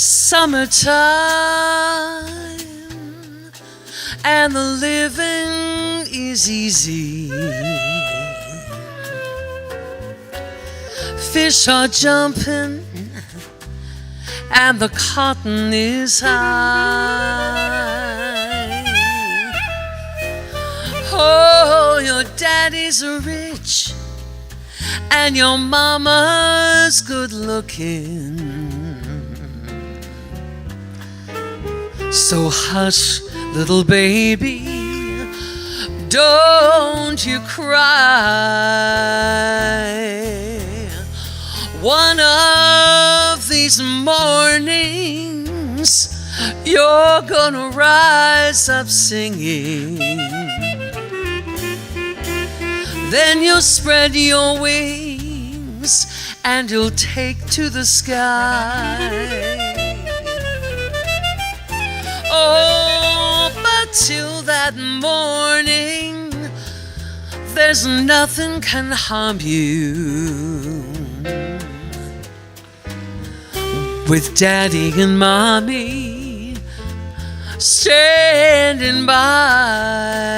summertime and the living is easy. Fish are jumping and the cotton is high. Oh, your daddy's rich and your mama's good looking. So hush, little baby, don't you cry. One of these mornings you're gonna rise up singing. Then you'll spread your wings and you'll take to the sky. Oh, but till that morning, there's nothing can harm you. With Daddy and Mommy standing by.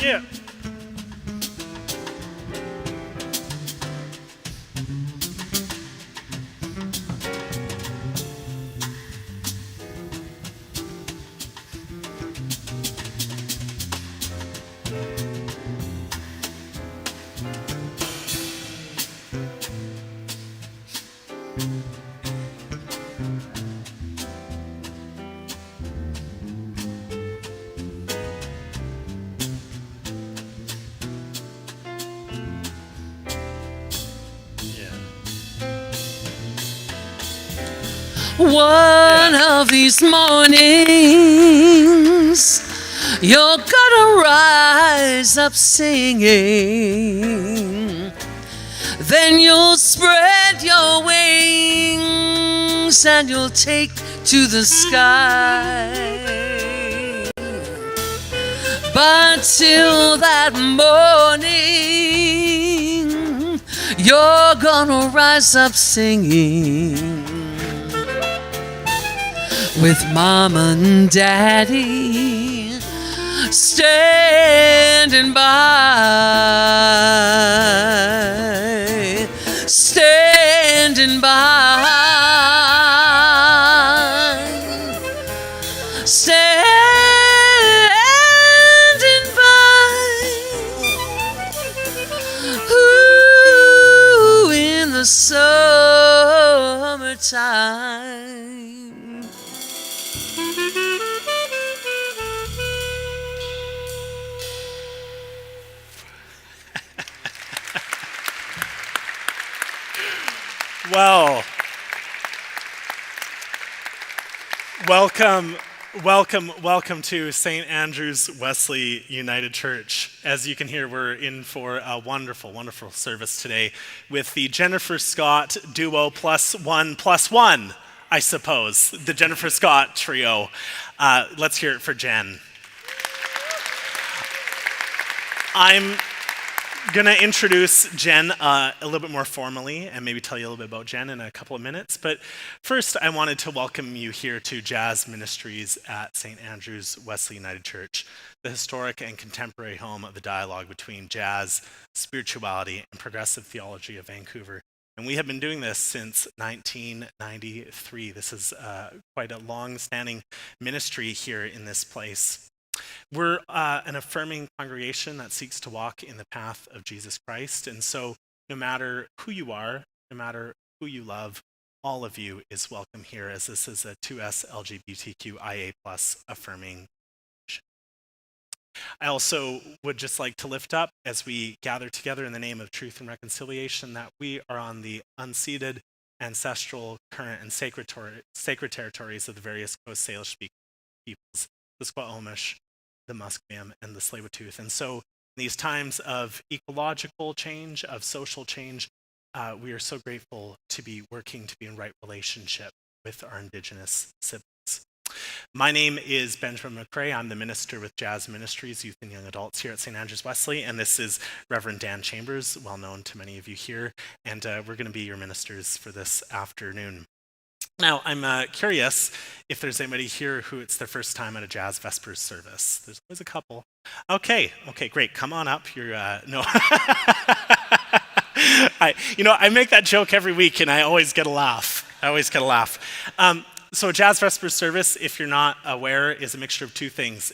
Yeah. One of these mornings, you're gonna rise up singing. Then you'll spread your wings and you'll take to the sky. But till that morning, you're gonna rise up singing. With Mom and Daddy standing by, standing by, standing by. Ooh, in the summertime. Well, welcome to St. Andrews-Wesley United Church. As you can hear, we're in for a wonderful, wonderful service today with the Jennifer Scott duo plus one, I suppose, the Jennifer Scott trio. Let's hear it for Jen. I'm going to introduce Jen a little bit more formally and maybe tell you a little bit about Jen in a couple of minutes. But first, I wanted to welcome you here to Jazz Ministries at St. Andrews-Wesley United Church, the historic and contemporary home of the dialogue between jazz, spirituality, and progressive theology of Vancouver. And we have been doing this since 1993. This is quite a long-standing ministry here in this place. We're an affirming congregation that seeks to walk in the path of Jesus Christ. And so no matter who you are, no matter who you love, all of you is welcome here, as this is a 2S LGBTQIA+ affirming. I also would just like to lift up, as we gather together in the name of truth and reconciliation, that we are on the unceded, ancestral, current, and sacred territories of the various Coast Salish peoples, the Squamish, the Musqueam, and the Tsleil-Waututh. And so in these times of ecological change, of social change, we are so grateful to be working to be in right relationship with our Indigenous siblings. My name is Benjamin McRae. I'm the minister with Jazz Ministries, Youth and Young Adults here at St. Andrews-Wesley, and this is Reverend Dan Chambers, well known to many of you here, and we're going to be your ministers for this afternoon. Now, I'm curious if there's anybody here who it's their first time at a Jazz Vespers service. There's always a couple. Okay, great. Come on up. You're no. I make that joke every week, and I always get a laugh. So a Jazz Vespers service, if you're not aware, is a mixture of two things.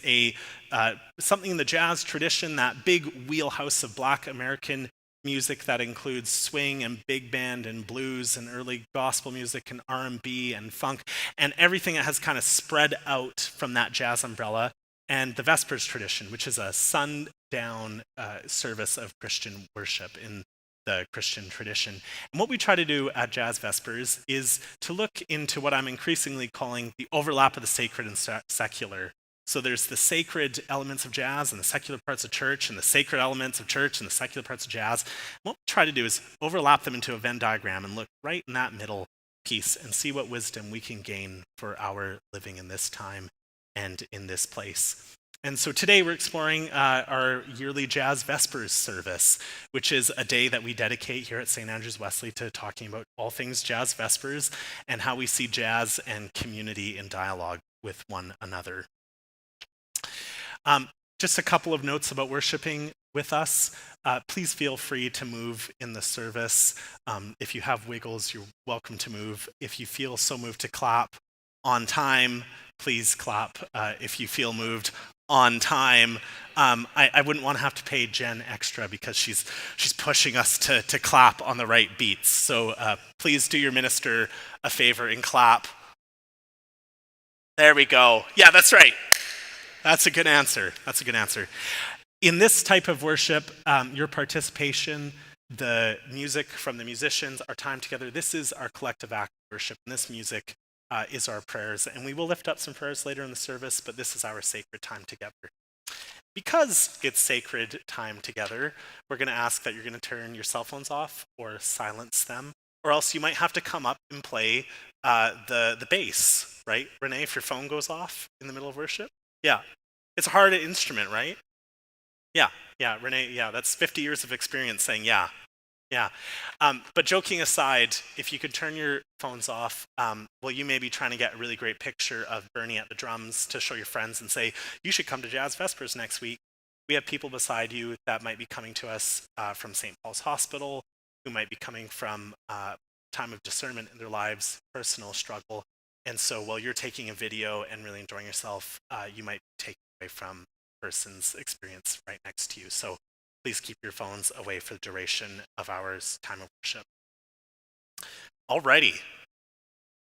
Something in the jazz tradition, that big wheelhouse of Black American music that includes swing and big band and blues and early gospel music and R&B and funk and everything that has kind of spread out from that jazz umbrella, and the Vespers tradition, which is a sundown service of Christian worship in the Christian tradition. And what we try to do at Jazz Vespers is to look into what I'm increasingly calling the overlap of the sacred and secular. So there's the sacred elements of jazz and the secular parts of church, and the sacred elements of church and the secular parts of jazz. What we try to do is overlap them into a Venn diagram and look right in that middle piece and see what wisdom we can gain for our living in this time and in this place. And so today we're exploring our yearly Jazz Vespers service, which is a day that we dedicate here at St. Andrews-Wesley to talking about all things Jazz Vespers and how we see jazz and community in dialogue with one another. Just a couple of notes about worshiping with us. Please feel free to move in the service. If you have wiggles, you're welcome to move. If you feel so moved to clap on time, please clap. If you feel moved on time, I wouldn't want to have to pay Jen extra because she's pushing us to clap on the right beats. So please do your minister a favor and clap. There we go. Yeah, that's right. That's a good answer. In this type of worship, your participation, the music from the musicians, our time together, this is our collective act of worship. And this music is our prayers. And we will lift up some prayers later in the service, but this is our sacred time together. Because it's sacred time together, we're going to ask that you're going to turn your cell phones off or silence them, or else you might have to come up and play the bass, right? Renee, if your phone goes off in the middle of worship? Yeah. It's a hard instrument, right? Yeah, Renee, yeah, that's 50 years of experience saying yeah. But joking aside, if you could turn your phones off, well, you may be trying to get a really great picture of Bernie at the drums to show your friends and say, you should come to Jazz Vespers next week. We have people beside you that might be coming to us from St. Paul's Hospital, who might be coming from time of discernment in their lives, personal struggle. And so while you're taking a video and really enjoying yourself, you might take away from person's experience right next to you. So please keep your phones away for the duration of our time of worship. Alrighty.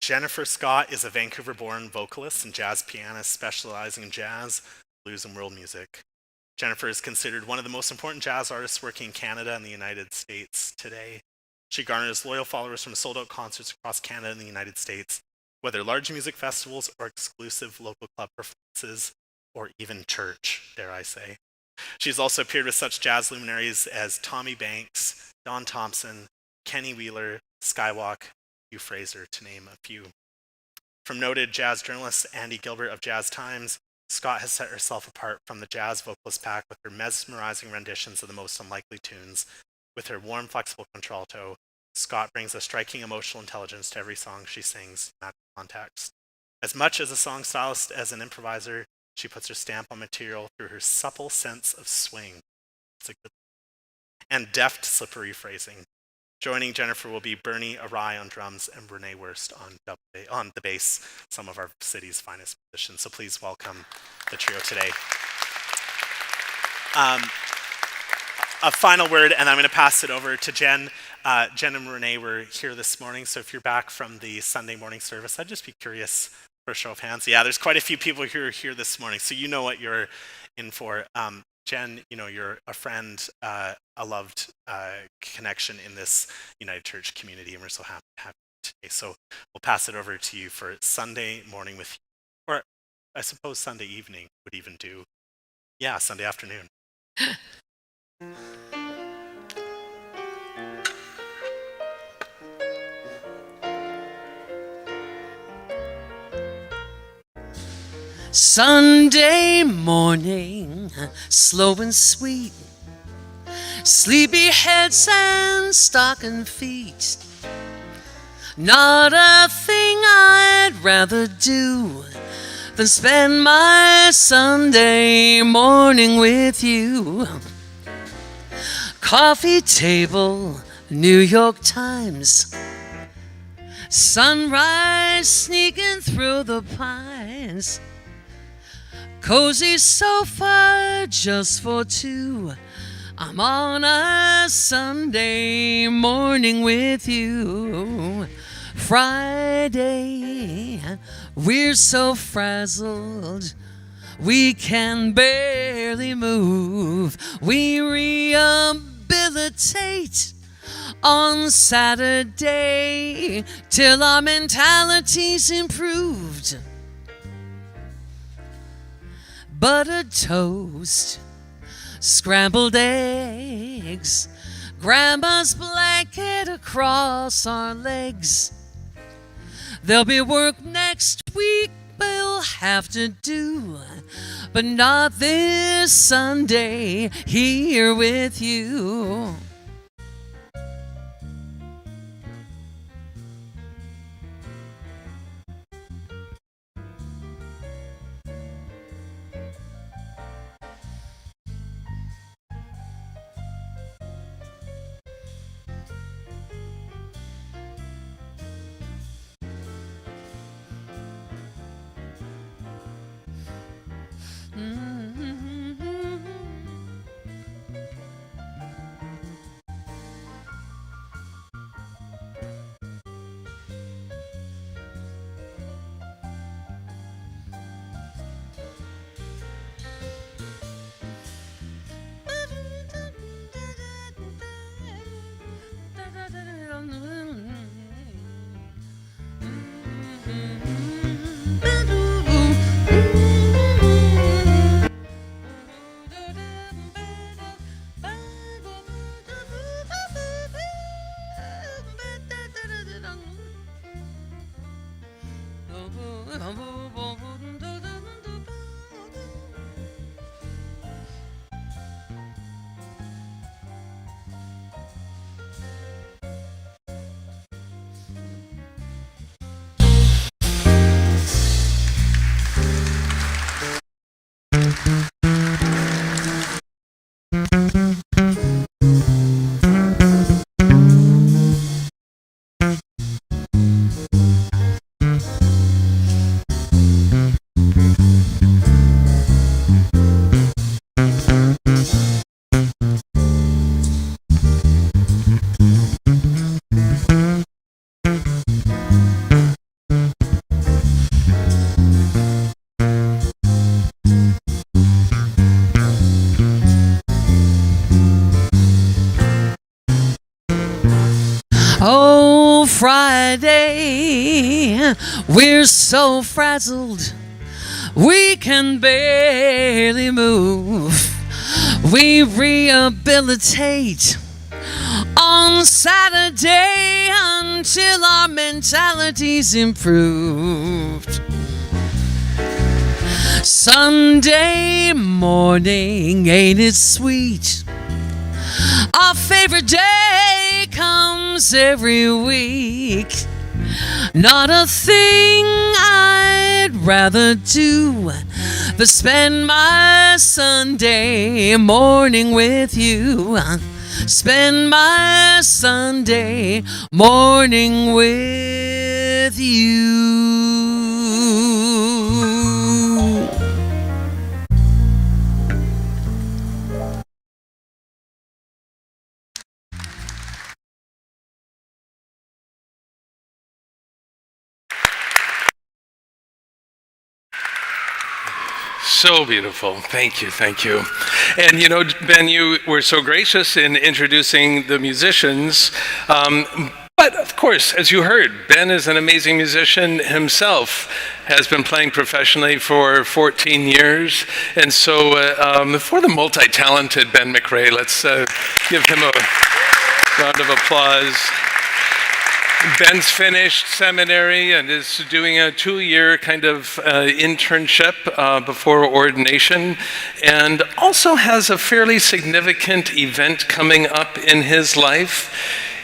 Jennifer Scott is a Vancouver-born vocalist and jazz pianist specializing in jazz, blues, and world music. Jennifer is considered one of the most important jazz artists working in Canada and the United States today. She garners loyal followers from sold-out concerts across Canada and the United States, whether large music festivals or exclusive local club performances, or even church, dare I say. She's also appeared with such jazz luminaries as Tommy Banks, Don Thompson, Kenny Wheeler, Skywalk, Hugh Fraser, to name a few. From noted jazz journalist Andy Gilbert of Jazz Times, Scott has set herself apart from the jazz vocalist pack with her mesmerizing renditions of the most unlikely tunes. With her warm, flexible contralto, Scott brings a striking emotional intelligence to every song she sings, in that context. As much as a song stylist as an improviser, she puts her stamp on material through her supple sense of swing. It's a good and deft, slippery phrasing. Joining Jennifer will be Bernie Arai on drums and Renee Wurst on the bass, some of our city's finest musicians. So please welcome the trio today. A final word, and I'm going to pass it over to Jen. Jen and Renee were here this morning, so if you're back from the Sunday morning service, I'd just be curious for a show of hands. Yeah, there's quite a few people who are here this morning, so you know what you're in for. Jen, you know, you're a friend, a loved connection in this United Church community, and we're so happy to have you today. So we'll pass it over to you for Sunday morning with you, or I suppose Sunday evening would even do. Yeah, Sunday afternoon. Sunday morning, slow and sweet, sleepy heads and stocking feet. Not a thing I'd rather do than spend my Sunday morning with you. Coffee table, New York Times, sunrise sneaking through the pines. Cozy sofa just for two. I'm on a Sunday morning with you. Friday, we're so frazzled, we can barely move. We rehabilitate on Saturday till our mentality's improved. Buttered toast, scrambled eggs, grandma's blanket across our legs. There'll be work next week we'll have to do, but not this Sunday here with you. Friday. We're so frazzled, we can barely move. We rehabilitate on Saturday until our mentality's improved. Sunday morning, ain't it sweet? Our favorite day comes every week. Not a thing I'd rather do but spend my Sunday morning with you. Spend my Sunday morning with you. So beautiful. Thank you, thank you. And you know, Ben, you were so gracious in introducing the musicians. But of course, as you heard, Ben is an amazing musician himself, has been playing professionally for 14 years. And so for the multi-talented Ben McRae, let's give him a round of applause. Ben's finished seminary and is doing a 2-year kind of internship before ordination, and also has a fairly significant event coming up in his life.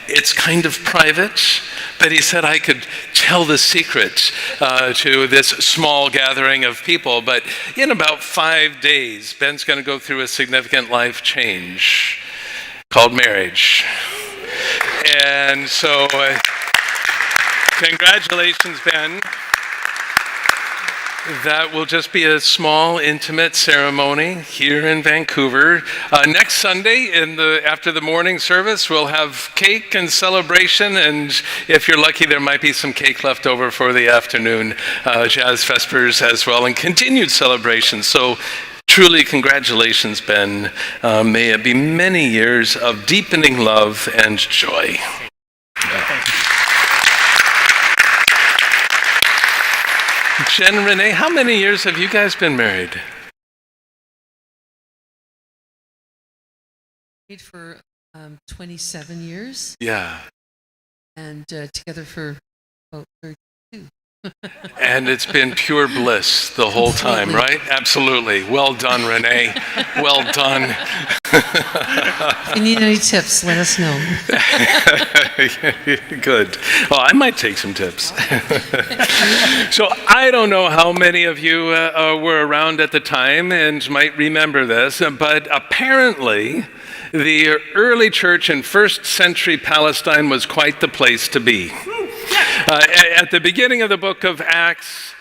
It's kind of private, but he said I could tell the secret to this small gathering of people. But in about 5 days, Ben's going to go through a significant life change called marriage. And so congratulations, Ben. That will just be a small, intimate ceremony here in Vancouver. Next Sunday, after the morning service, we'll have cake and celebration, and if you're lucky, there might be some cake left over for the afternoon jazz vespers as well, and continued celebrations. So truly, congratulations, Ben. May it be many years of deepening love and joy. Jen and Renee, how many years have you guys been married? Married for 27 years. Yeah. And together for about 32. And it's been pure bliss the whole time, right? Absolutely. Well done, Renee. Well done. If you need any tips, let us know. Good. Well, I might take some tips. So I don't know how many of you were around at the time and might remember this, but apparently the early church in first century Palestine was quite the place to be. At the beginning of the book of Acts,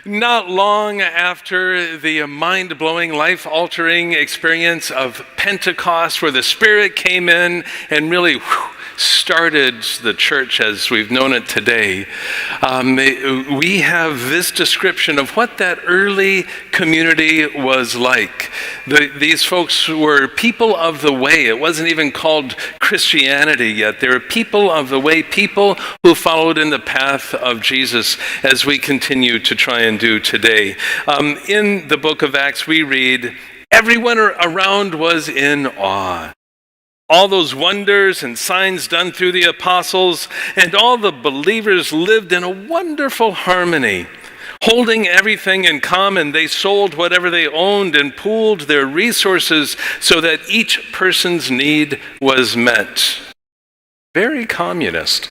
not long after the mind-blowing, life-altering experience of Pentecost, where the Spirit came in and really started the church as we've known it today, we have this description of what that early community was like. These folks were people of the way. It wasn't even called Christianity yet. They were people of the way, people who followed in the path of Jesus, as we continue to try and do today. In the book of Acts, we read, everyone around was in awe. All those wonders and signs done through the apostles, and all the believers lived in a wonderful harmony. Holding everything in common, they sold whatever they owned and pooled their resources so that each person's need was met. Very communist.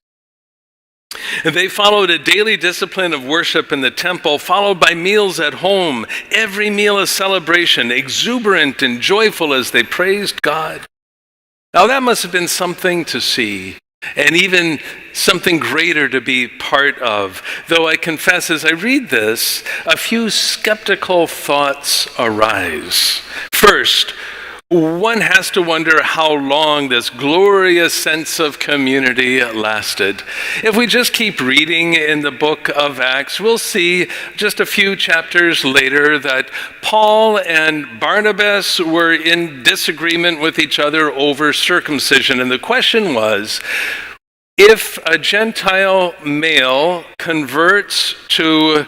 They followed a daily discipline of worship in the temple, followed by meals at home. Every meal a celebration, exuberant and joyful as they praised God. Now that must have been something to see, and even something greater to be part of. Though I confess, as I read this, a few skeptical thoughts arise. First, one has to wonder how long this glorious sense of community lasted. If we just keep reading in the book of Acts, we'll see just a few chapters later that Paul and Barnabas were in disagreement with each other over circumcision. And the question was, If a Gentile male converts to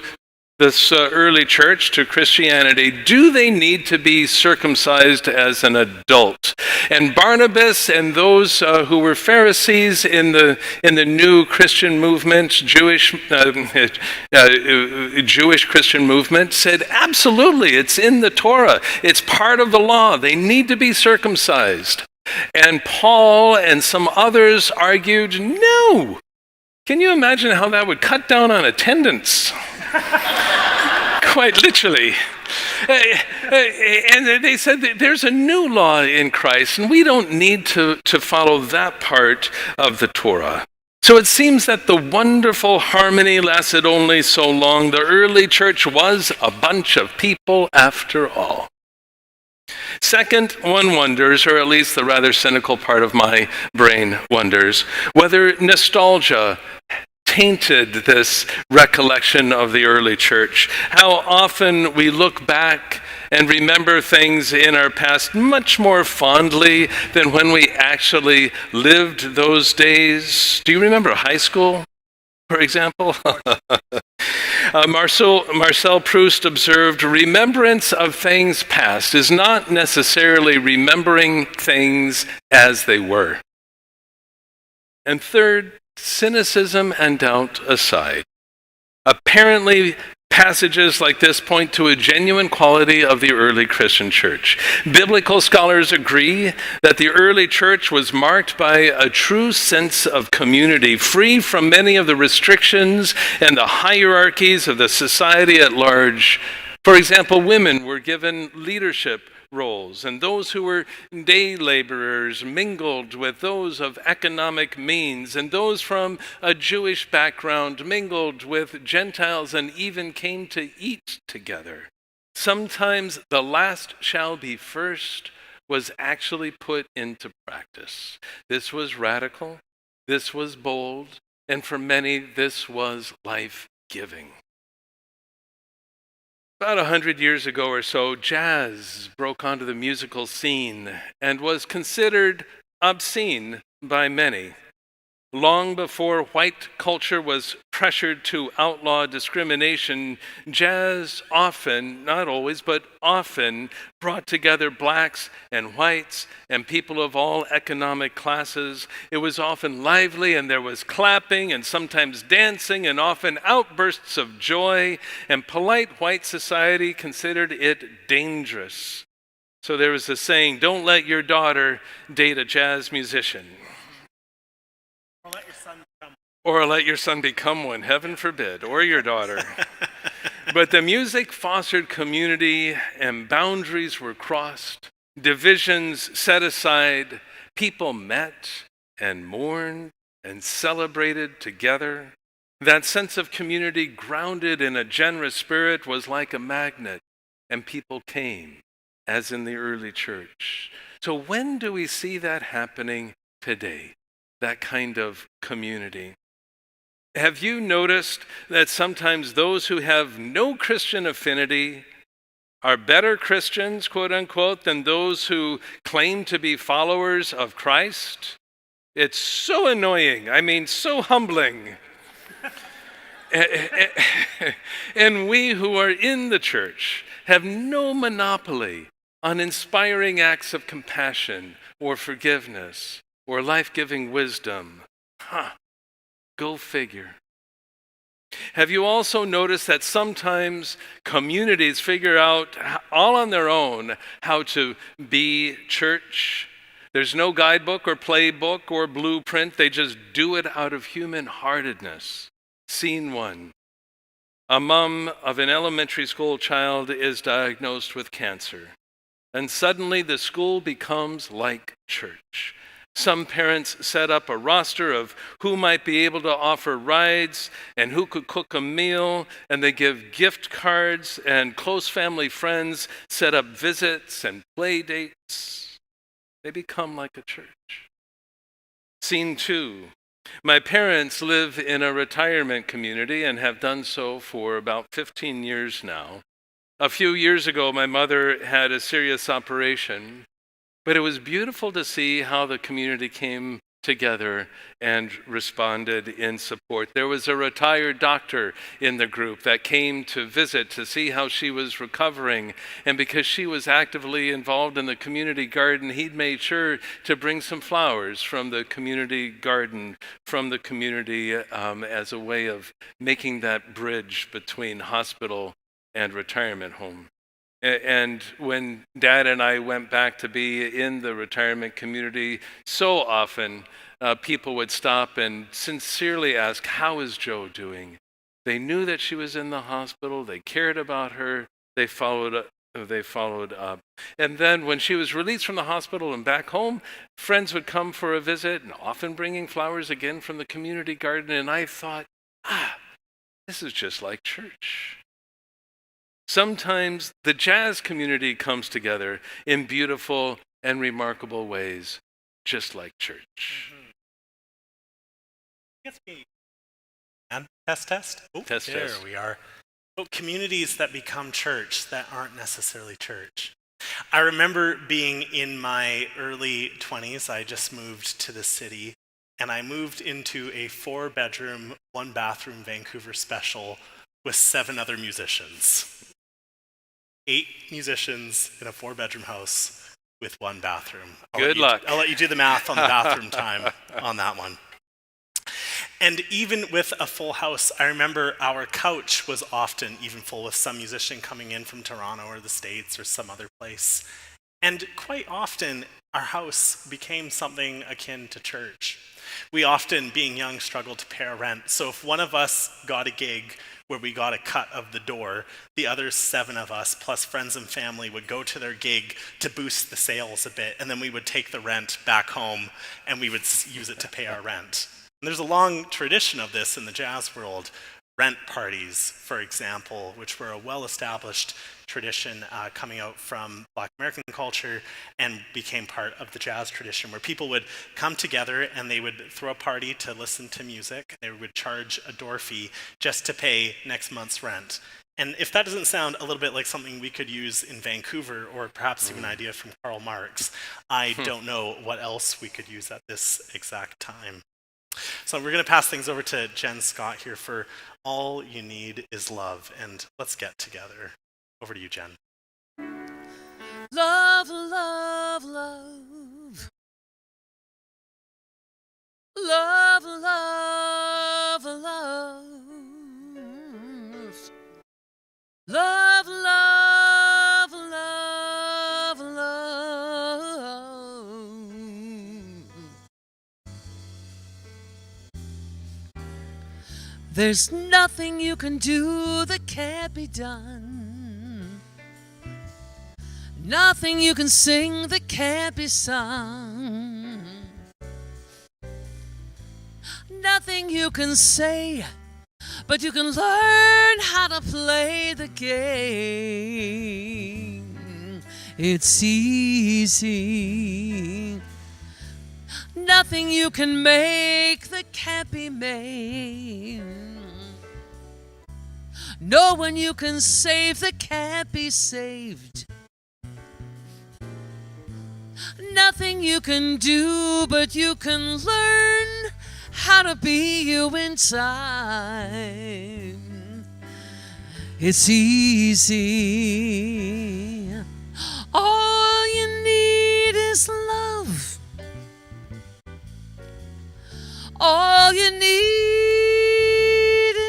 this early church, to Christianity, do they need to be circumcised as an adult? And Barnabas and those who were Pharisees in the new Christian movement, Jewish Christian movement, said, absolutely, it's in the Torah. It's part of the law. They need to be circumcised. And Paul and some others argued, no. Can you imagine how that would cut down on attendance? Quite literally. And they said that there's a new law in Christ, and we don't need to follow that part of the Torah. So it seems that the wonderful harmony lasted only so long. The early church was a bunch of people after all. Second, one wonders, or at least the rather cynical part of my brain wonders, whether nostalgia tainted this recollection of the early church. How often we look back and remember things in our past much more fondly than when we actually lived those days. Do you remember high school, for example? Marcel Proust observed, remembrance of things past is not necessarily remembering things as they were. And third, cynicism and doubt aside, apparently passages like this point to a genuine quality of the early Christian church. Biblical scholars agree that the early church was marked by a true sense of community, free from many of the restrictions and the hierarchies of the society at large. For example, women were given leadership roles, and those who were day laborers mingled with those of economic means, and those from a Jewish background mingled with Gentiles and even came to eat together. Sometimes the last shall be first was actually put into practice. This was radical, this was bold, and for many this was life-giving. About 100 years ago or so, jazz broke onto the musical scene and was considered obscene by many. Long before white culture was pressured to outlaw discrimination, jazz often, not always, but often brought together blacks and whites and people of all economic classes. It was often lively, and there was clapping and sometimes dancing and often outbursts of joy, and polite white society considered it dangerous. So there was a saying, don't let your daughter date a jazz musician. Or let your son become one, heaven forbid, or your daughter. But the music fostered community, and boundaries were crossed, divisions set aside, people met and mourned and celebrated together. That sense of community grounded in a generous spirit was like a magnet, and people came, as in the early church. So when do we see that happening today, that kind of community? Have you noticed that sometimes those who have no Christian affinity are better Christians, quote unquote, than those who claim to be followers of Christ? It's so annoying. I mean, so humbling. And we who are in the church have no monopoly on inspiring acts of compassion or forgiveness or life-giving wisdom. Go figure. Have you also noticed that sometimes communities figure out all on their own how to be church? There's no guidebook or playbook or blueprint. They just do it out of human-heartedness. Scene one. A mom of an elementary school child is diagnosed with cancer, and suddenly the school becomes like church. Some parents set up a roster of who might be able to offer rides and who could cook a meal, and they give gift cards, and close family friends set up visits and play dates. They become like a church. Scene two. My parents live in a retirement community and have done so for about 15 years now. A few years ago, my mother had a serious operation. But it was beautiful to see how the community came together and responded in support. There was a retired doctor in the group that came to visit to see how she was recovering. And because she was actively involved in the community garden, he'd made sure to bring some flowers from the community garden, from the community as a way of making that bridge between hospital and retirement home. And when Dad and I went back to be in the retirement community, so often people would stop and sincerely ask, "How is Joe doing?" They knew that she was in the hospital. They cared about her. They followed up. And then when she was released from the hospital and back home, friends would come for a visit, and often bringing flowers again from the community garden. And I thought, this is just like church. Sometimes the jazz community comes together in beautiful and remarkable ways, just like church. Yes, me. And test. Oh, Test. We are. Oh, communities that become church that aren't necessarily church. I remember being in my early 20s. I just moved to the city, and I moved into a 4-bedroom, 1-bathroom Vancouver special with 7 other musicians. 8 musicians in a 4-bedroom house with 1 bathroom. Good luck. I'll let you do the math on the bathroom time on that one. And even with a full house, I remember our couch was often even full with some musician coming in from Toronto or the States or some other place. And quite often, our house became something akin to church. We often, being young, struggled to pay our rent. So if one of us got a gig where we got a cut of the door, the other 7 of us, plus friends and family, would go to their gig to boost the sales a bit, and then we would take the rent back home, and we would use it to pay our rent. And there's a long tradition of this in the jazz world. Rent parties, for example, which were a well-established tradition coming out from Black American culture and became part of the jazz tradition, where people would come together and they would throw a party to listen to music. They would charge a door fee just to pay next month's rent. And if that doesn't sound a little bit like something we could use in Vancouver, or perhaps even an idea from Karl Marx, I don't know what else we could use at this exact time. So we're going to pass things over to Jen Scott here for All You Need Is Love, and let's get together. Over to you, Jen. Love, love, love. Love, love, love. Love, love, love, love. There's nothing you can do that can't be done. Nothing you can sing that can't be sung. Nothing you can say, but you can learn how to play the game. It's easy. Nothing you can make that can't be made. No one you can save that can't be saved. Nothing you can do, but you can learn how to be you in time. It's easy. All you need is love. All you need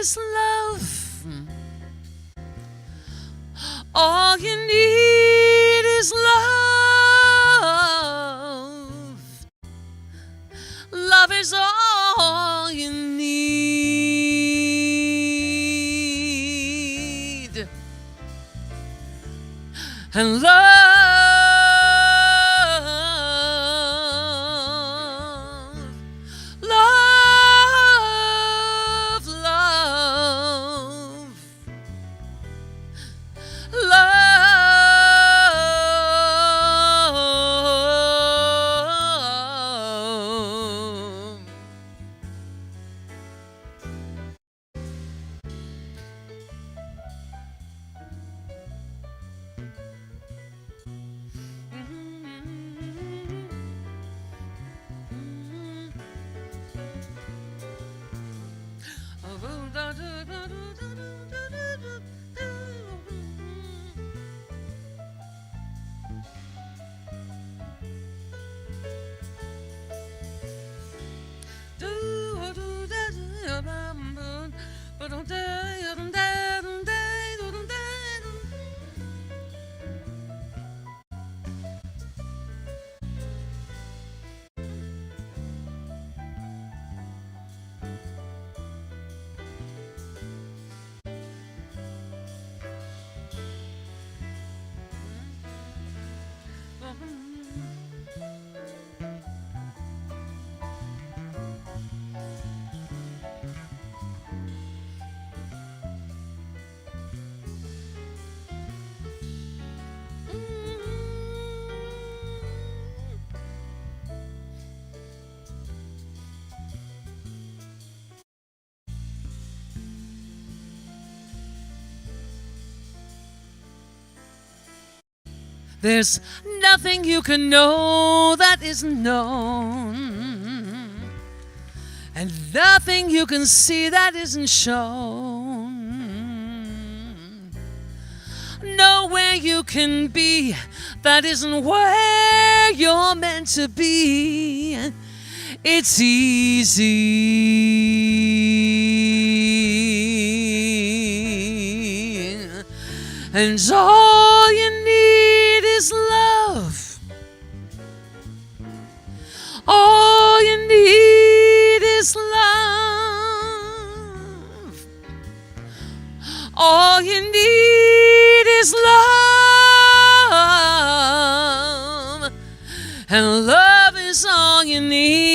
is love. All you need is love. Love is all you need. And love, love, love, love. There's nothing you can know that isn't known, and nothing you can see that isn't shown. Nowhere you can be that isn't where you're meant to be. It's easy, and all you need is love. All you need is love. All you need is love, and love is all you need.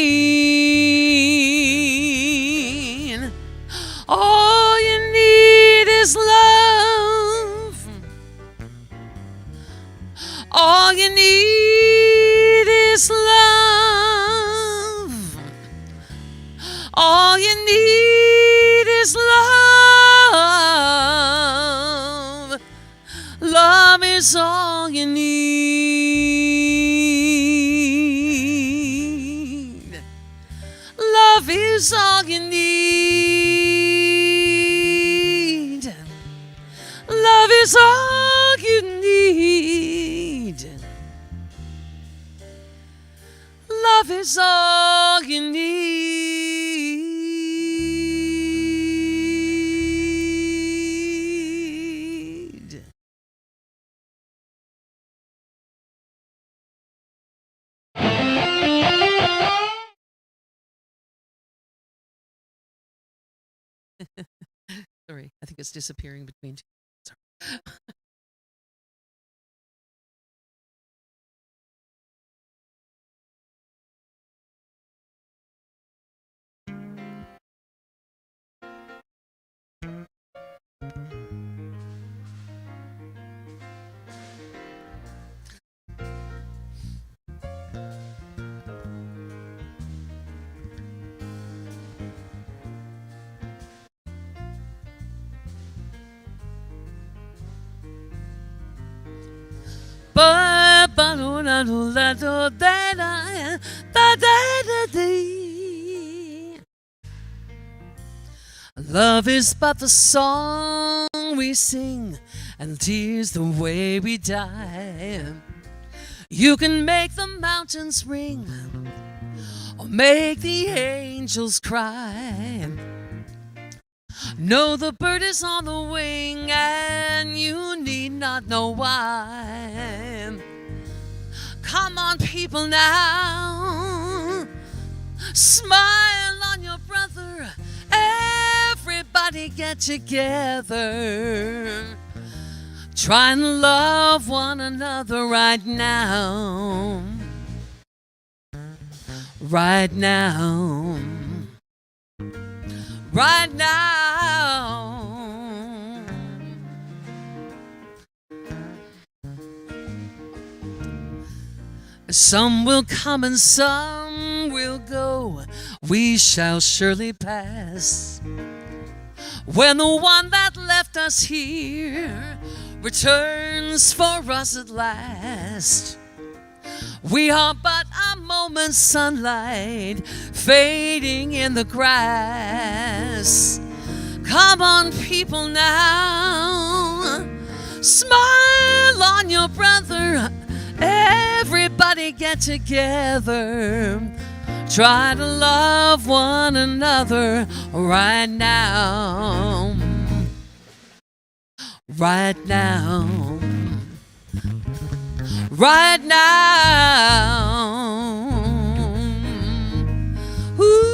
All you need is love. All you need is love. All you need is love. Love is all you need. Love is all you need. Love is all you need. Love is all you need. Sorry, I think it's disappearing between two. Sorry. Love is but the song we sing, and tears the way we die. You can make the mountains ring, or make the angels cry. Know the bird is on the wing, and you need not know why. Come on, people, now, smile on your brother. Everybody get together. Try and love one another right now. Right now. Right now. Some will come and some will go. We shall surely pass. When the one that left us here returns for us at last, we are but a moment's sunlight fading in the grass. Come on, people, now, smile on your brother. Everybody get together. Try to love one another right now. Right now. Right now. Ooh.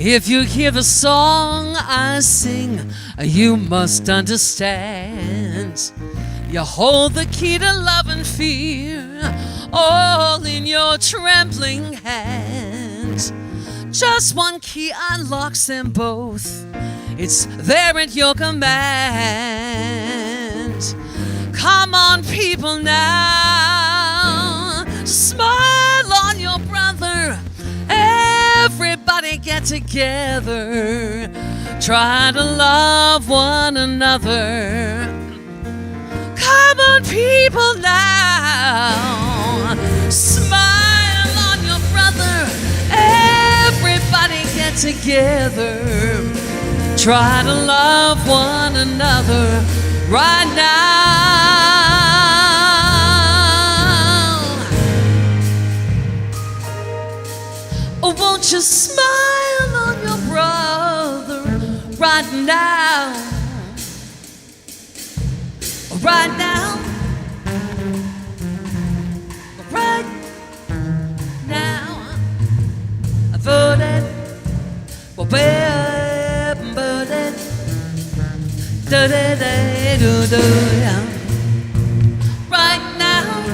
If you hear the song I sing, you must understand. You hold the key to love and fear, all in your trembling hands. Just one key unlocks them both. It's there at your command. Come on, people, now. Smile on your brother. Everybody get together. Try to love one another. Come on, people, now. Smile on your brother. Everybody get together. Try to love one another right now. Oh, won't you smile on your brother right now? Right now. Right now. I voted for voted. Right now.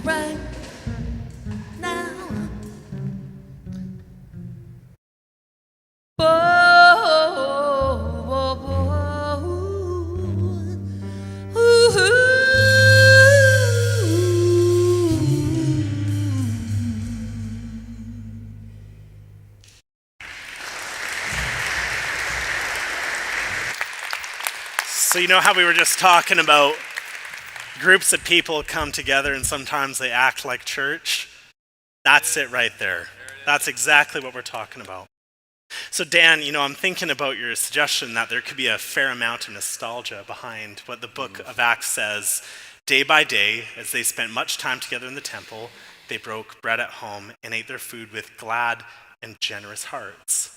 Right now. So you know how we were just talking about groups of people come together and sometimes they act like church? That's it right there. That's exactly what we're talking about. So Dan, you know, I'm thinking about your suggestion that there could be a fair amount of nostalgia behind what the book of Acts says. Day by day, as they spent much time together in the temple, they broke bread at home and ate their food with glad and generous hearts.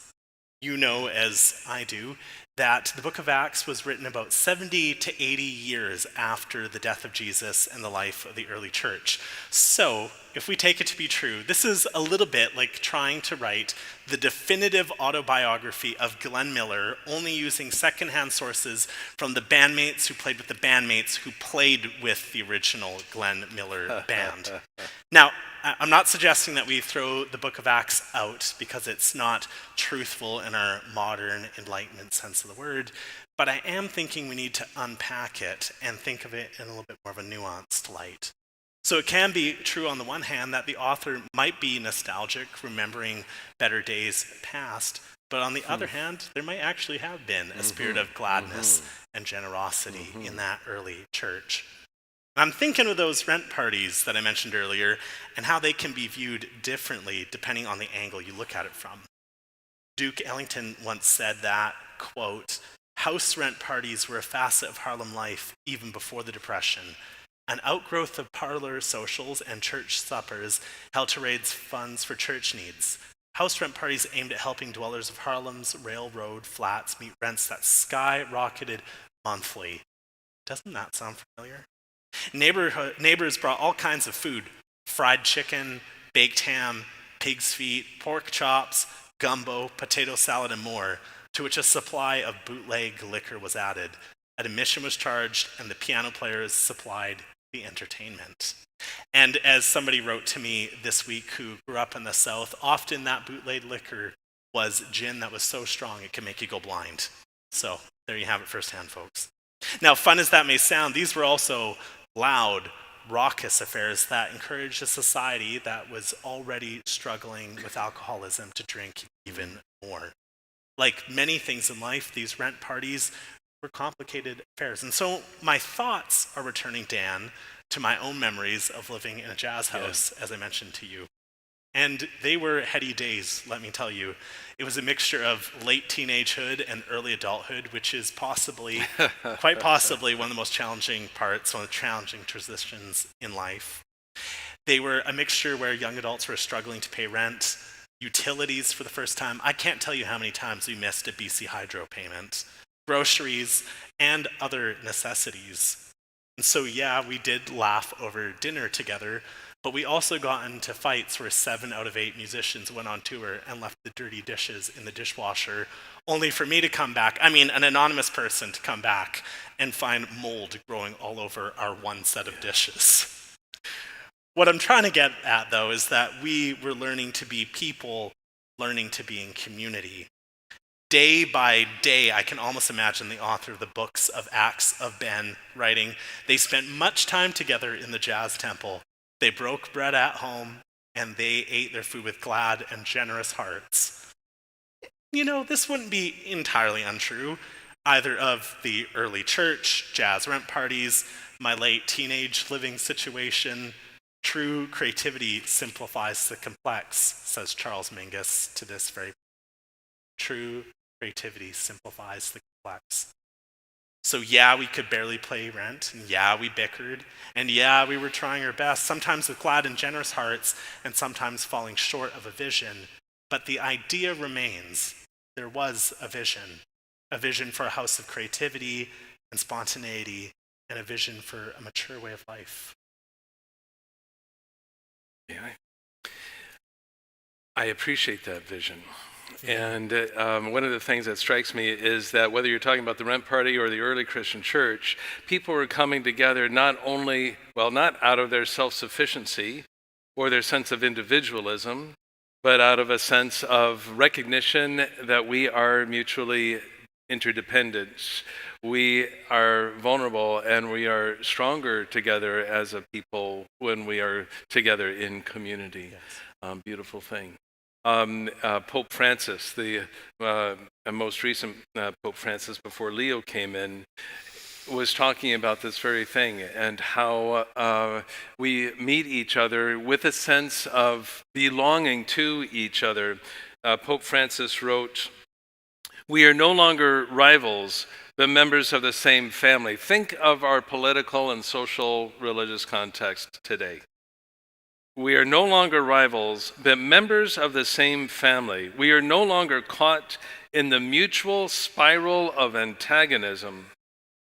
You know, as I do, that the book of Acts was written about 70 to 80 years after the death of Jesus and the life of the early church. So, if we take it to be true, this is a little bit like trying to write the definitive autobiography of Glenn Miller, only using secondhand sources from the bandmates who played with the bandmates who played with the original Glenn Miller band. Now, I'm not suggesting that we throw the book of Acts out because it's not truthful in our modern Enlightenment sense of the word, but I am thinking we need to unpack it and think of it in a little bit more of a nuanced light. So it can be true on the one hand that the author might be nostalgic, remembering better days past, but on the other hand, there might actually have been a spirit of gladness and generosity in that early church. I'm thinking of those rent parties that I mentioned earlier and how they can be viewed differently depending on the angle you look at it from. Duke Ellington once said that, quote, "House rent parties were a facet of Harlem life even before the Depression, an outgrowth of parlor socials and church suppers held to raise funds for church needs. House rent parties aimed at helping dwellers of Harlem's railroad flats meet rents that skyrocketed monthly." Doesn't that sound familiar? Neighbors brought all kinds of food: fried chicken, baked ham, pig's feet, pork chops, gumbo, potato salad, and more, to which a supply of bootleg liquor was added. Admission was charged, and the piano players supplied the entertainment. And as somebody wrote to me this week who grew up in the South, often that bootleg liquor was gin that was so strong it could make you go blind. So there you have it firsthand, folks. Now, fun as that may sound, these were also loud, raucous affairs that encouraged a society that was already struggling with alcoholism to drink even more. Like many things in life, these rent parties were complicated affairs. And so my thoughts are returning, Dan, to my own memories of living in a jazz house, as I mentioned to you. And they were heady days, let me tell you. It was a mixture of late teenagehood and early adulthood, which is possibly, quite possibly, one of the most challenging parts, one of the challenging transitions in life. They were a mixture where young adults were struggling to pay rent, utilities for the first time. I can't tell you how many times we missed a BC Hydro payment, groceries, and other necessities. And so, yeah, we did laugh over dinner together, but we also got into fights where 7 out of 8 musicians went on tour and left the dirty dishes in the dishwasher, only for me to come back, an anonymous person to come back and find mold growing all over our one set of dishes. What I'm trying to get at, though, is that we were learning to be people, learning to be in community. Day by day, I can almost imagine the author of the books of Acts of Ben writing, they spent much time together in the jazz temple. They broke bread at home, and they ate their food with glad and generous hearts. This wouldn't be entirely untrue, either of the early church, jazz rent parties, my late teenage living situation. True creativity simplifies the complex, says Charles Mingus to this very point. True creativity simplifies the complex. So yeah, we could barely pay rent, and yeah, we bickered, and yeah, we were trying our best, sometimes with glad and generous hearts, and sometimes falling short of a vision. But the idea remains, there was a vision for a house of creativity and spontaneity, and a vision for a mature way of life. Yeah, I appreciate that vision. And one of the things that strikes me is that whether you're talking about the rent party or the early Christian church, people were coming together not out of their self-sufficiency or their sense of individualism, but out of a sense of recognition that we are mutually interdependent. We are vulnerable and we are stronger together as a people when we are together in community. Yes. Beautiful thing. Pope Francis, the most recent Pope Francis before Leo came in, was talking about this very thing and how we meet each other with a sense of belonging to each other. Pope Francis wrote, "We are no longer rivals, but members of the same family." Think of our political and social religious context today. We are no longer rivals, but members of the same family. We are no longer caught in the mutual spiral of antagonism.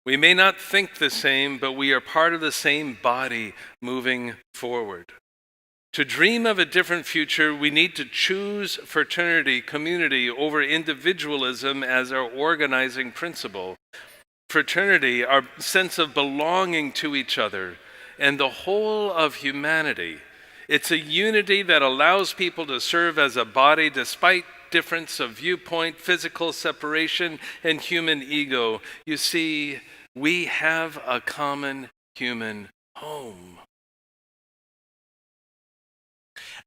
We may not think the same, but we are part of the same body moving forward. To dream of a different future, we need to choose fraternity, community over individualism as our organizing principle. Fraternity, our sense of belonging to each other and the whole of humanity. It's a unity that allows people to serve as a body despite difference of viewpoint, physical separation, and human ego. You see, we have a common human home.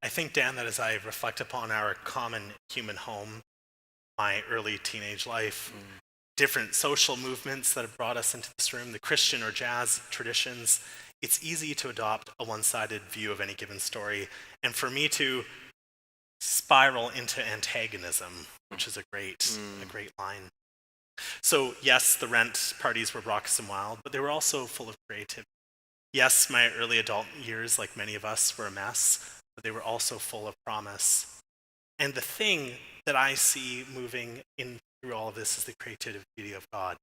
I think, Dan, that as I reflect upon our common human home, my early teenage life, different social movements that have brought us into this room, the Christian or jazz traditions, it's easy to adopt a one-sided view of any given story, and for me to spiral into antagonism, which is a great line. So yes, the rent parties were raucous and wild, but they were also full of creativity. Yes, my early adult years, like many of us, were a mess, but they were also full of promise. And the thing that I see moving in through all of this is the creativity of God.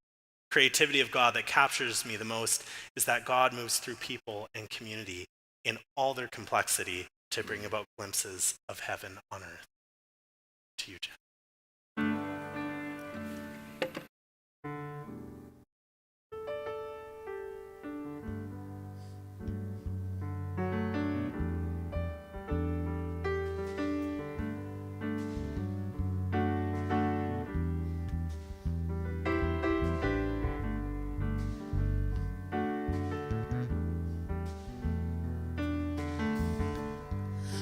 Creativity of God that captures me the most is that God moves through people and community in all their complexity to bring about glimpses of heaven on earth. To you, Jen.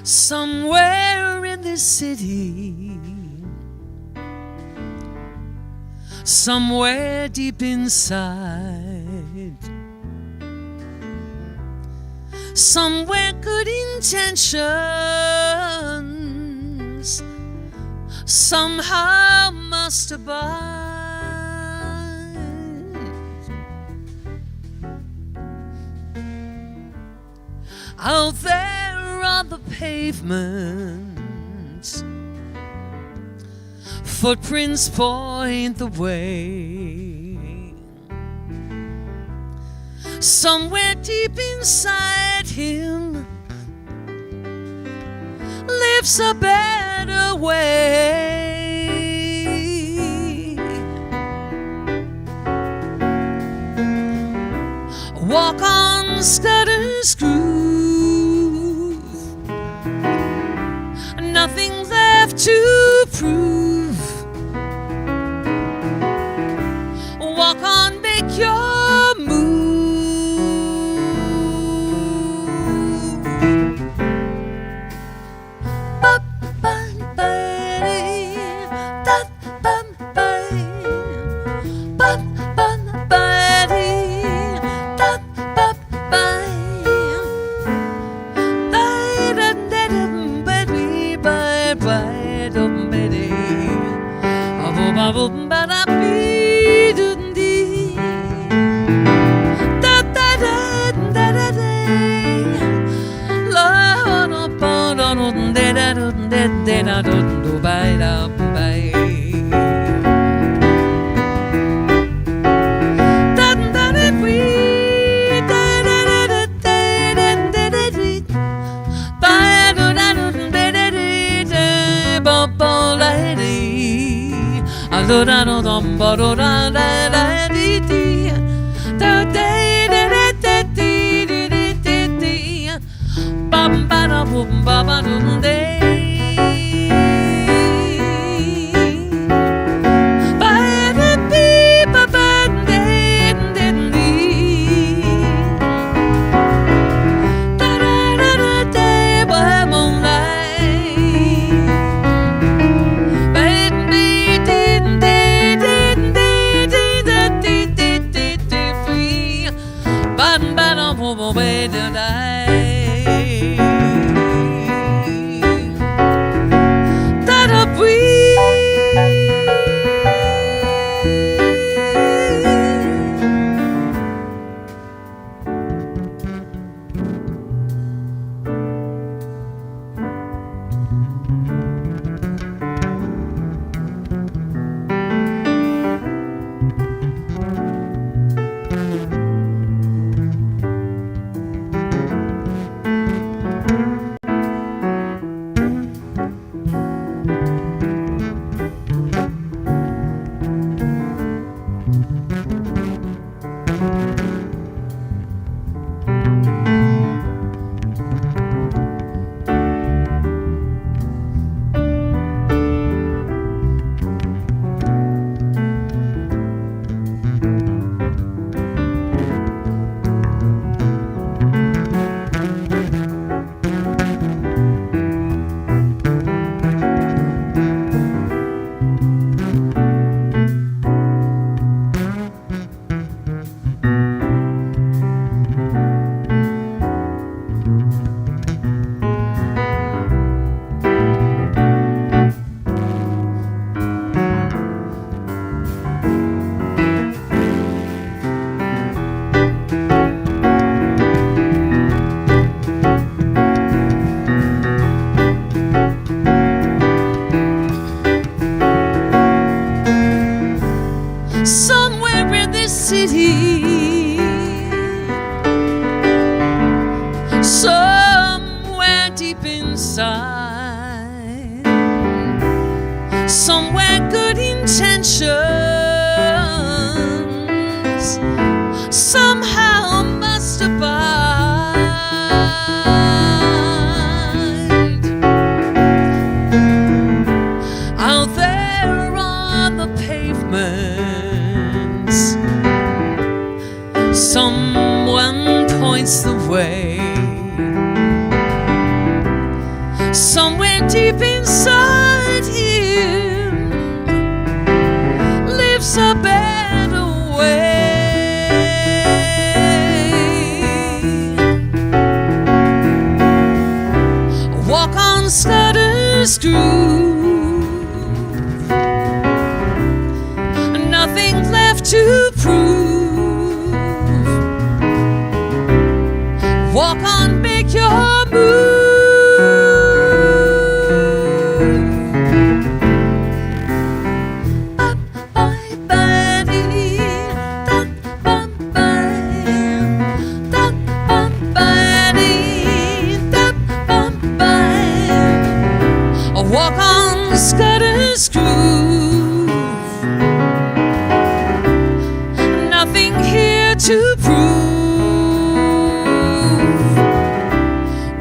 Somewhere in this city, somewhere deep inside, somewhere good intentions somehow must abide. Out there on the pavement, footprints point the way. somewhere deep inside him lives a better way. Walk on Scudder's Groove, nothing left to prove. Walk on, make your move.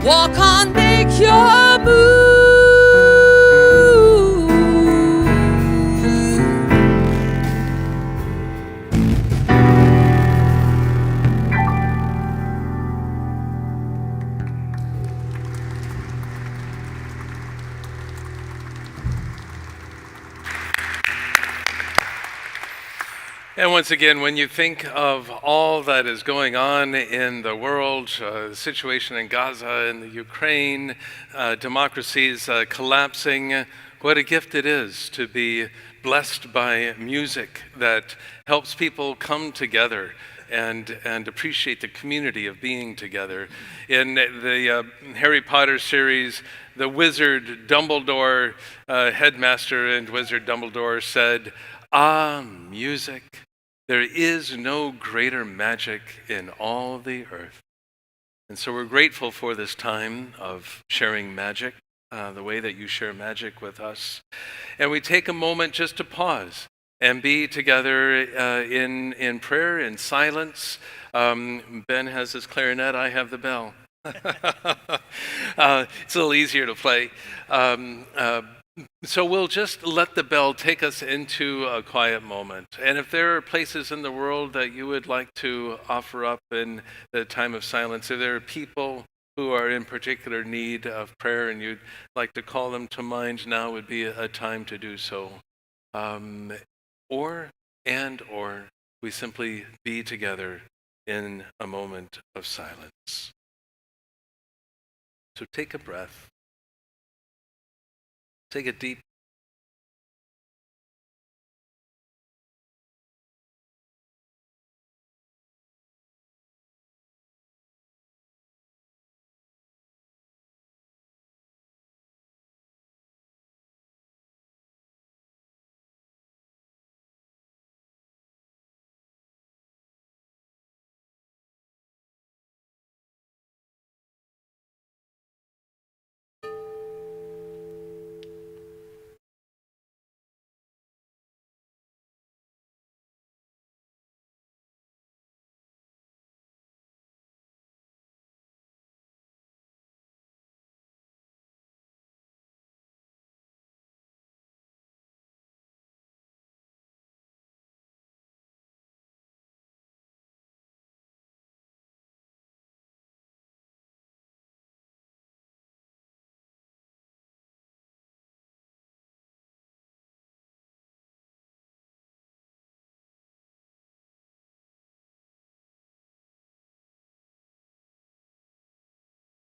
Walk on, make your move. And once again, when you think of all that is going on in the world, the situation in Gaza, in the Ukraine, democracies collapsing, what a gift it is to be blessed by music that helps people come together and appreciate the community of being together. In the Harry Potter series, the wizard Dumbledore, headmaster and wizard Dumbledore said, "Ah, music. There is no greater magic in all the earth." And so we're grateful for this time of sharing magic, the way that you share magic with us. And we take a moment just to pause and be together in prayer, in silence. Ben has his clarinet, I have the bell. It's a little easier to play. So we'll just let the bell take us into a quiet moment. And if there are places in the world that you would like to offer up in the time of silence, if there are people who are in particular need of prayer and you'd like to call them to mind, now would be a time to do so. Or we simply be together in a moment of silence. So take a breath. Take a deep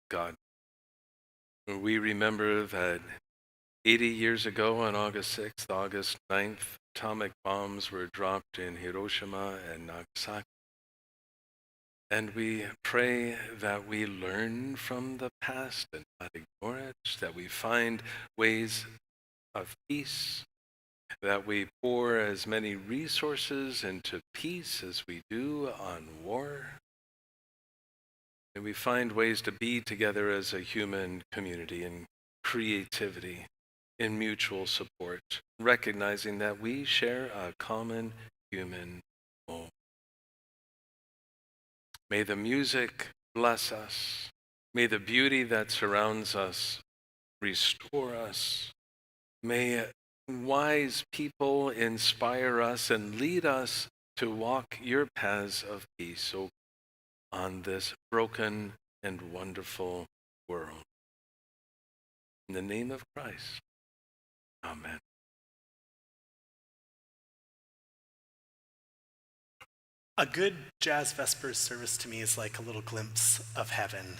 God. We remember that 80 years ago on August 6th, August 9th, atomic bombs were dropped in Hiroshima and Nagasaki. And we pray that we learn from the past and not ignore it, that we find ways of peace, that we pour as many resources into peace as we do on war. And we find ways to be together as a human community in creativity, in mutual support, recognizing that we share a common human home. May the music bless us. May the beauty that surrounds us restore us. May wise people inspire us and lead us to walk your paths of peace, O on this broken and wonderful world. In the name of Christ, amen. A good jazz vespers service to me is like a little glimpse of heaven.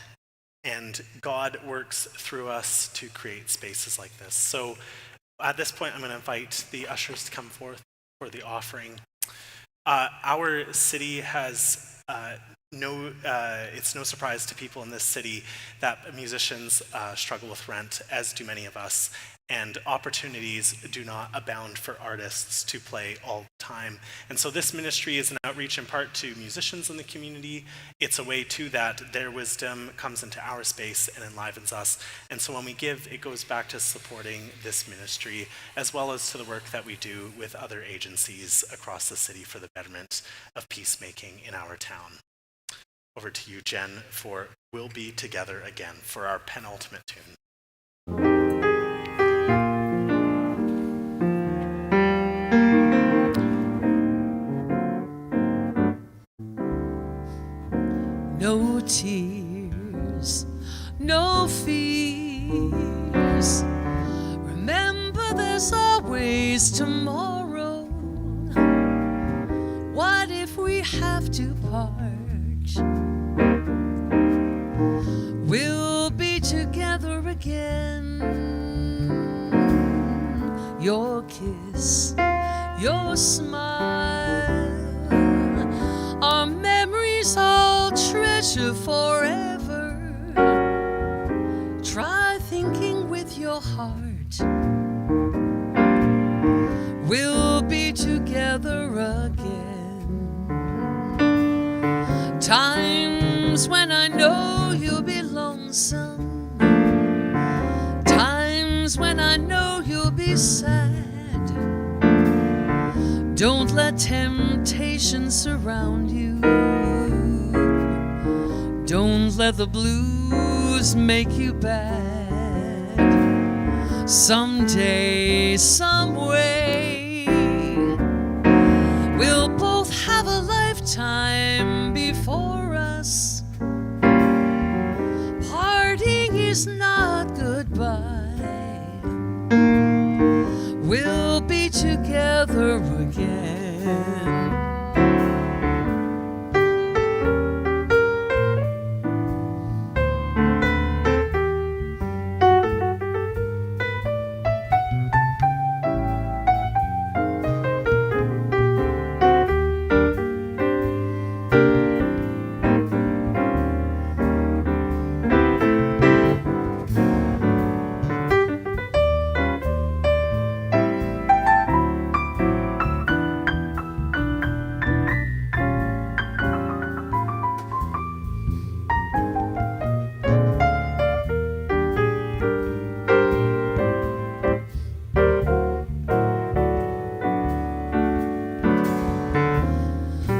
And God works through us to create spaces like this. So at this point, I'm going to invite the ushers to come forth for the offering. Our city has it's no surprise to people in this city that musicians struggle with rent, as do many of us, and opportunities do not abound for artists to play all the time. And so this ministry is an outreach in part to musicians in the community. It's a way too that their wisdom comes into our space and enlivens us. And so when we give, it goes back to supporting this ministry, as well as to the work that we do with other agencies across the city for the betterment of peacemaking in our town. Over to you, Jen, for We'll Be Together Again for our penultimate tune. No tears, no fears. Remember, there's always tomorrow. What if we have to part? We'll be together again. Your kiss, your smile, our memories I'll treasure forever. Try thinking with your heart. We'll be together again. Times when I know you'll be lonesome. Times when I know you'll be sad. Don't let temptation surround you. Don't let the blues make you bad. Someday, some way, we'll both have a lifetime before us. Parting is not goodbye. We'll be together again.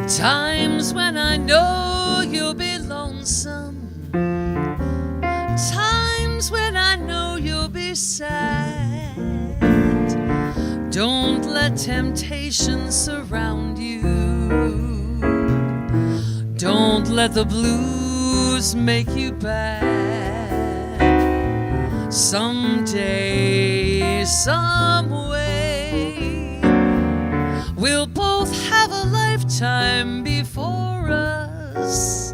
Times when I know you'll be lonesome. Times when I know you'll be sad. Don't let temptation surround you. Don't let the blues make you bad. Someday, some way, we'll both have a lifetime before us.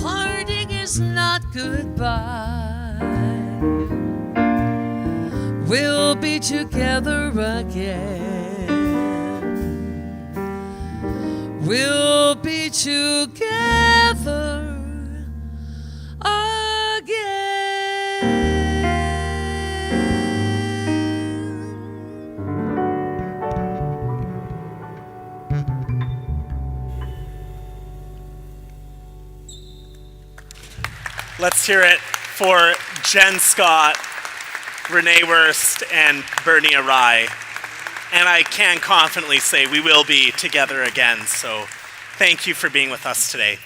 Parting is not goodbye. We'll be together again. We'll be together Let's hear it for Jen Scott, Renee Wurst, and Bernie Arai. And I can confidently say we will be together again, so thank you for being with us today.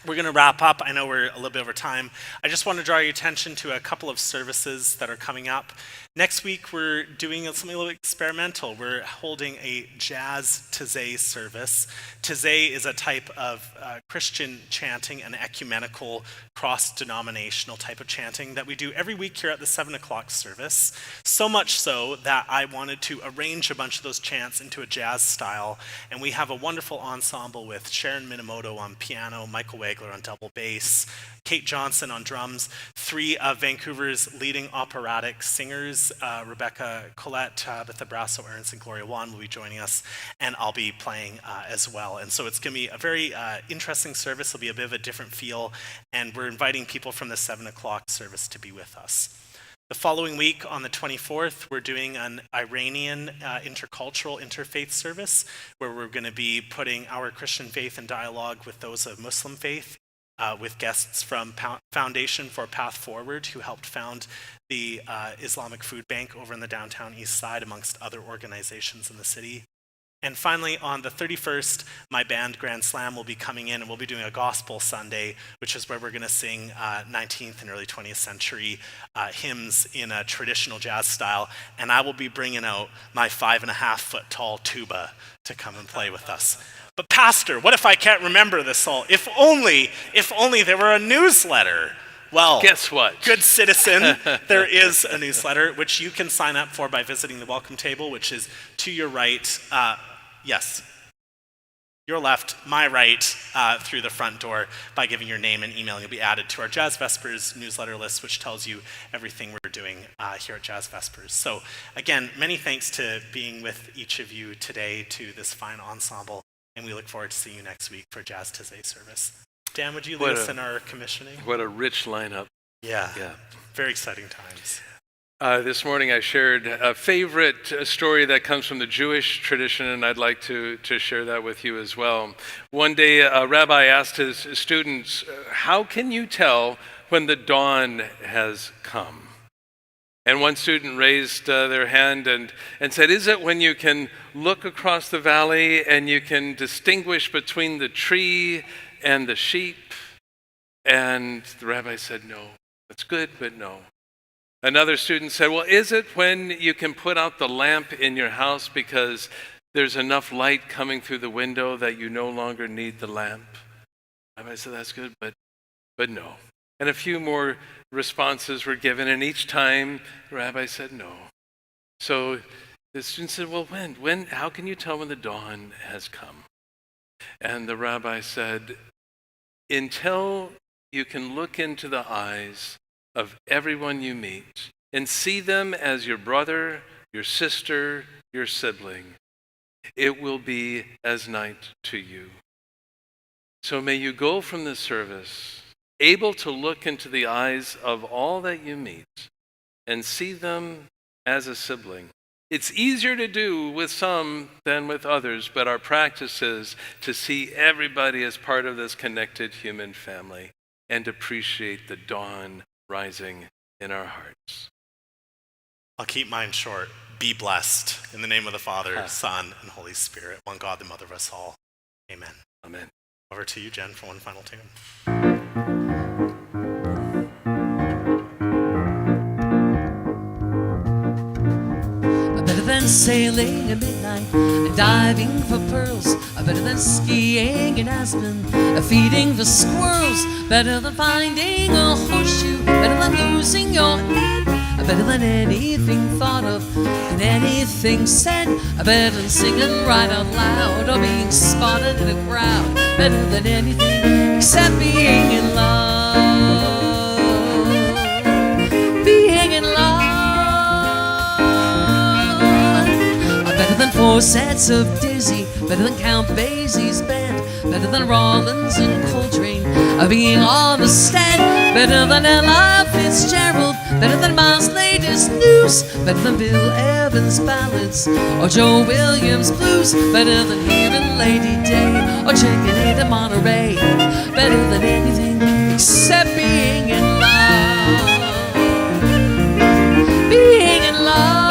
We're going to wrap up. I know we're a little bit over time. I just want to draw your attention to a couple of services that are coming up. Next week, we're doing something a little experimental. We're holding a jazz Taizé service. Taizé is a type of Christian chanting, an ecumenical, cross-denominational type of chanting that we do every week here at the 7 o'clock service. So much so that I wanted to arrange a bunch of those chants into a jazz style. And we have a wonderful ensemble with Sharon Minamoto on piano, Michael Wagler on double bass, Kate Johnson on drums, 3 of Vancouver's leading operatic singers, Rebecca Collette, Tabitha Brasso, Ernst, and Gloria Wan will be joining us, and I'll be playing as well. And so it's going to be a very interesting service. It'll be a bit of a different feel, and we're inviting people from the 7 o'clock service to be with us. The following week, on the 24th, we're doing an Iranian intercultural interfaith service, where we're going to be putting our Christian faith in dialogue with those of Muslim faith, with guests from Foundation for Path Forward, who helped found the Islamic Food Bank over in the downtown east side, amongst other organizations in the city. And finally, on the 31st, my band Grand Slam will be coming in, and we'll be doing a gospel Sunday, which is where we're going to sing 19th and early 20th century hymns in a traditional jazz style. And I will be bringing out my 5.5-foot tall tuba to come and play with us. But Pastor, what if I can't remember this all? If only there were a newsletter. Well, guess what? Good citizen, there is a newsletter, which you can sign up for by visiting the welcome table, which is to your right. Yes, your left, my right, through the front door by giving your name and email. You'll be added to our Jazz Vespers newsletter list, which tells you everything we're doing here at Jazz Vespers. So again, many thanks to being with each of you today, to this fine ensemble, and we look forward to seeing you next week for Jazz Tizé service. Dan, would you lead us in our commissioning? What a rich lineup. Yeah, very exciting times. This morning I shared a favorite story that comes from the Jewish tradition, and I'd like to share that with you as well. One day a rabbi asked his students, how can you tell when the dawn has come? And one student raised their hand and said, is it when you can look across the valley and you can distinguish between the tree and the sheep? And the rabbi said, no, that's good, but no. Another student said, well, is it when you can put out the lamp in your house because there's enough light coming through the window that you no longer need the lamp? The rabbi said, that's good, but no. And a few more responses were given, and each time the rabbi said no. So the student said, well, when? How can you tell when the dawn has come? And the rabbi said, until you can look into the eyes of everyone you meet and see them as your brother, your sister, your sibling, it will be as night to you. So may you go from this service able to look into the eyes of all that you meet and see them as a sibling. It's easier to do with some than with others, but our practice is to see everybody as part of this connected human family and appreciate the dawn rising in our hearts. I'll keep mine short. Be blessed. In the name of the Father, Son, and Holy Spirit, one God, the Mother of us all. Amen. Amen. Over to you, Jen, for one final tune. Better than sailing at midnight and diving for pearls. Better than skiing in Aspen, feeding the squirrels. Better than finding a horseshoe. Better than losing your head. Better than anything thought of and anything said. Better than singing right out loud or being spotted in a crowd. Better than anything except being in love. Being in love. Better than 4 sets of Dizzy. Better than Count Basie's band. Better than Rollins and Coltrane being on the stand. Better than Ella Fitzgerald. Better than Miles' latest news. Better than Bill Evans' ballads or Joe Williams' blues. Better than hearing Lady Day or checking into Monterey. Better than anything except being in love. Being in love.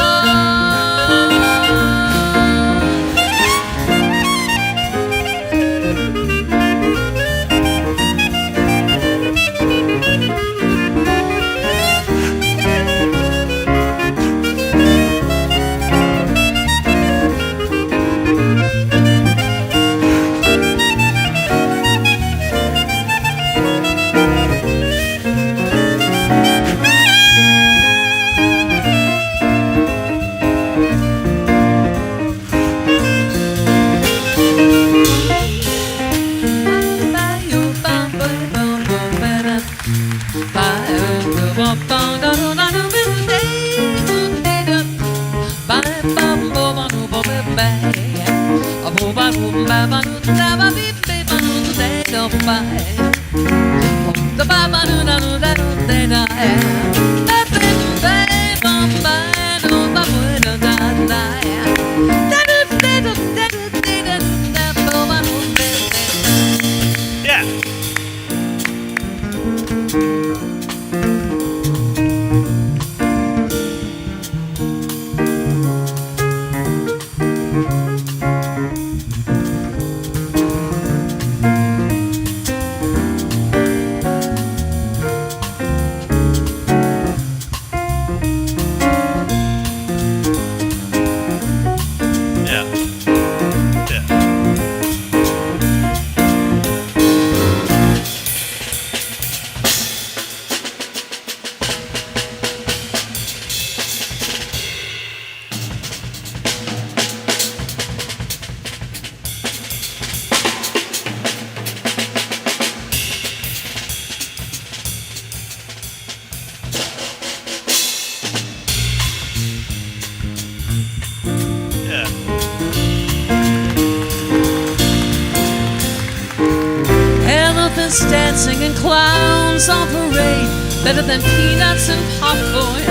better than peanuts and popcorn.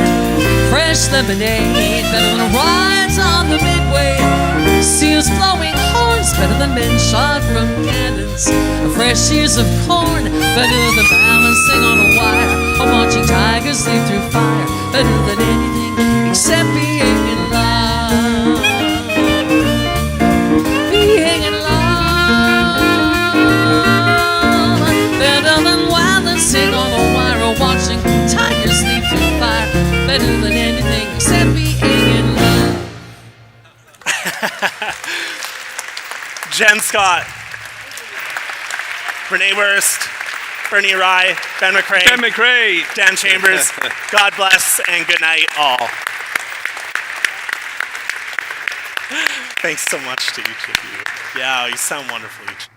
Fresh lemonade, better than rides on the Midway. Seals blowing horns, better than men shot from cannons. Fresh ears of corn, better than balancing on a wire, or watching tigers leap through fire. Better than anything except being in love. Being in love. Better than balancing on a wire, or watching tigers leap through fire. Better than anything except being in love. Jen Scott, Renee Wurst, Bernie Rye, Ben McRae, Dan Chambers. God bless and good night, all. Thanks so much to each of you. Yeah, you sound wonderful each.